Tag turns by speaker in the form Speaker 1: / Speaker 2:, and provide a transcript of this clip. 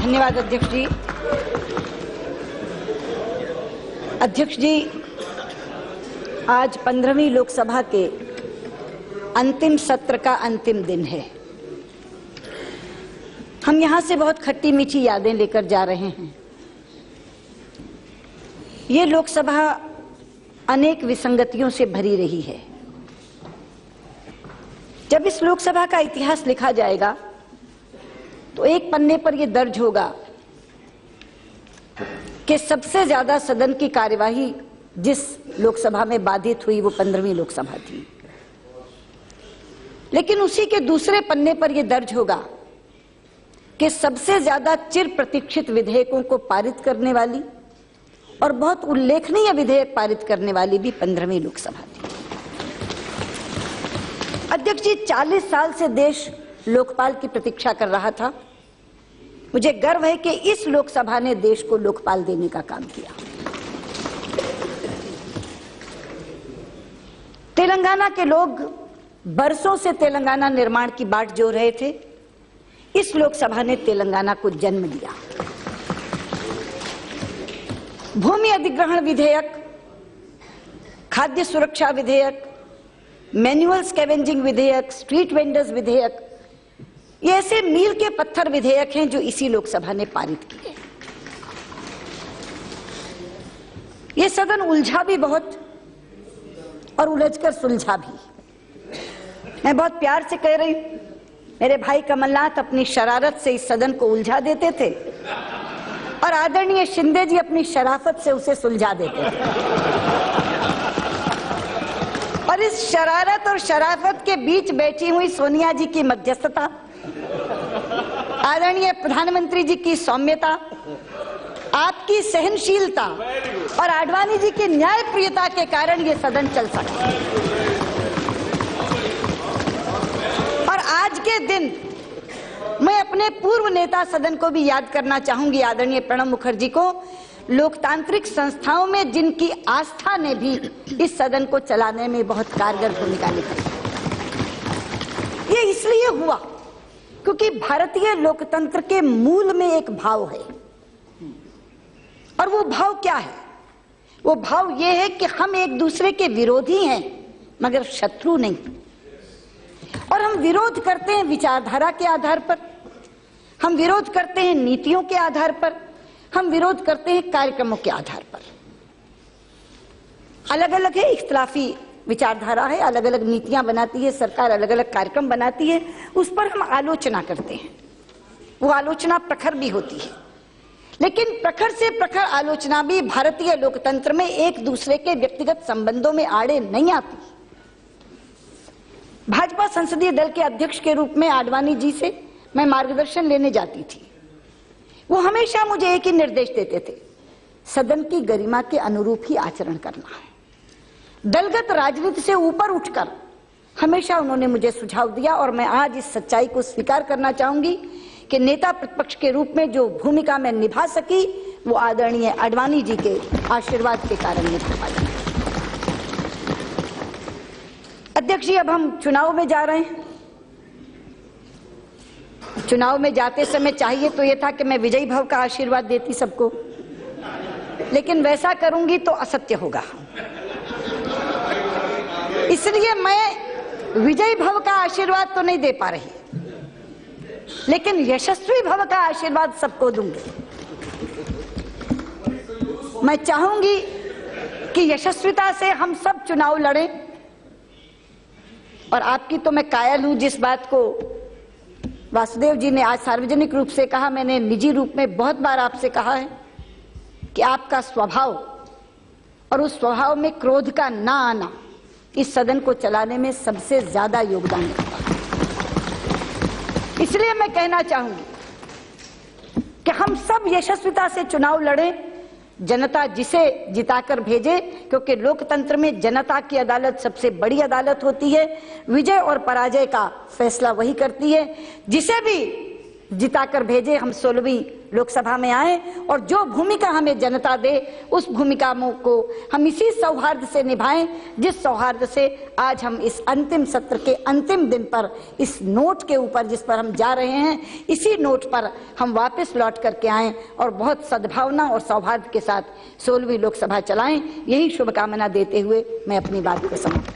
Speaker 1: धन्यवाद अध्यक्ष जी। अध्यक्ष जी, आज 15वीं लोकसभा के अंतिम सत्र का अंतिम दिन है। हम यहां से बहुत खट्टी मीठी यादें लेकर जा रहे हैं। ये लोकसभा अनेक विसंगतियों से भरी रही है। जब इस लोकसभा का इतिहास लिखा जाएगा तो एक पन्ने पर यह दर्ज होगा कि सबसे ज्यादा सदन की कार्यवाही जिस लोकसभा में बाधित हुई वो 15वीं लोकसभा थी। लेकिन उसी के दूसरे पन्ने पर यह दर्ज होगा कि सबसे ज्यादा चिर प्रतीक्षित विधेयकों को पारित करने वाली और बहुत उल्लेखनीय विधेयक पारित करने वाली भी 15वीं लोकसभा थी। अध्यक्ष जी, 40 साल से देश लोकपाल की प्रतीक्षा कर रहा था। मुझे गर्व है कि इस लोकसभा ने देश को लोकपाल देने का काम किया। तेलंगाना के लोग बरसों से तेलंगाना निर्माण की बाट जोह रहे थे। इस लोकसभा ने तेलंगाना को जन्म दिया। भूमि अधिग्रहण विधेयक, खाद्य सुरक्षा विधेयक, मैनुअल स्कैवेंजिंग विधेयक, स्ट्रीट वेंडर्स विधेयक, ये ऐसे मील के पत्थर विधेयक हैं जो इसी लोकसभा ने पारित किए। ये सदन उलझा भी बहुत और उलझकर सुलझा भी। मैं बहुत प्यार से कह रही हूं, मेरे भाई कमलनाथ अपनी शरारत से इस सदन को उलझा देते थे और आदरणीय शिंदे जी अपनी शराफत से उसे सुलझा देते थे। और इस शरारत और शराफत के बीच बैठी हुई सोनिया जी की मध्यस्थता, आदरणीय प्रधानमंत्री जी की सौम्यता, आपकी सहनशीलता और आडवाणी जी की न्यायप्रियता के कारण ये सदन चल सका। और आज के दिन मैं अपने पूर्व नेता सदन को भी याद करना चाहूंगी, आदरणीय प्रणब मुखर्जी को। लोकतांत्रिक संस्थाओं में जिनकी आस्था ने भी इस सदन को चलाने में बहुत कारगर भूमिका निभाई। ये इसलिए हुआ क्योंकि भारतीय लोकतंत्र के मूल में एक भाव है। और वो भाव क्या है? वो भाव ये है कि हम एक दूसरे के विरोधी हैं मगर शत्रु नहीं। और हम विरोध करते हैं विचारधारा के आधार पर, हम विरोध करते हैं नीतियों के आधार पर, हम विरोध करते हैं कार्यक्रमों के आधार पर। अलग अलग है, इख्तिलाफी विचारधारा है, अलग अलग नीतियां बनाती है सरकार, अलग अलग कार्यक्रम बनाती है, उस पर हम आलोचना करते हैं। वो आलोचना प्रखर भी होती है, लेकिन प्रखर से प्रखर आलोचना भी भारतीय लोकतंत्र में एक दूसरे के व्यक्तिगत संबंधों में आड़े नहीं आती। भाजपा संसदीय दल के अध्यक्ष के रूप में आडवाणी जी से मैं मार्गदर्शन लेने जाती थी। वो हमेशा मुझे एक ही निर्देश देते थे, सदन की गरिमा के अनुरूप ही आचरण करना है। दलगत राजनीति से ऊपर उठकर हमेशा उन्होंने मुझे सुझाव दिया और मैं आज इस सच्चाई को स्वीकार करना चाहूंगी कि नेता प्रतिपक्ष के रूप में जो भूमिका मैं निभा सकी वो आदरणीय आडवाणी जी के आशीर्वाद के कारण निभा पाई। अध्यक्ष जी, अब हम चुनाव में जा रहे हैं। चुनाव में जाते समय चाहिए तो यह था कि मैं विजयी भव का आशीर्वाद देती सबको, लेकिन वैसा करूंगी तो असत्य होगा। इसलिए मैं विजयी भव का आशीर्वाद तो नहीं दे पा रही, लेकिन यशस्वी भव का आशीर्वाद सबको दूंगी। मैं चाहूंगी कि यशस्विता से हम सब चुनाव लड़ें। और आपकी तो मैं कायल हूं, जिस बात को वासुदेव जी ने आज सार्वजनिक रूप से कहा, मैंने निजी रूप में बहुत बार आपसे कहा है कि आपका स्वभाव और उस स्वभाव में क्रोध का ना आना इस सदन को चलाने में सबसे ज्यादा योगदान रखता है। इसलिए मैं कहना चाहूंगी कि हम सब यशस्विता से चुनाव लड़ें, जनता जिसे जिताकर भेजे, क्योंकि लोकतंत्र में जनता की अदालत सबसे बड़ी अदालत होती है। विजय और पराजय का फैसला वही करती है। जिसे भी जिताकर भेजे, हम 16वीं लोकसभा में आए और जो भूमिका हमें जनता दे उस भूमिका को हम इसी सौहार्द से निभाएं जिस सौहार्द से आज हम इस अंतिम सत्र के अंतिम दिन पर इस नोट के ऊपर जिस पर हम जा रहे हैं, इसी नोट पर हम वापस लौट करके आएं और बहुत सद्भावना और सौहार्द के साथ 16वीं लोकसभा चलाएं। यही शुभकामना देते हुए मैं अपनी बात को समाप्त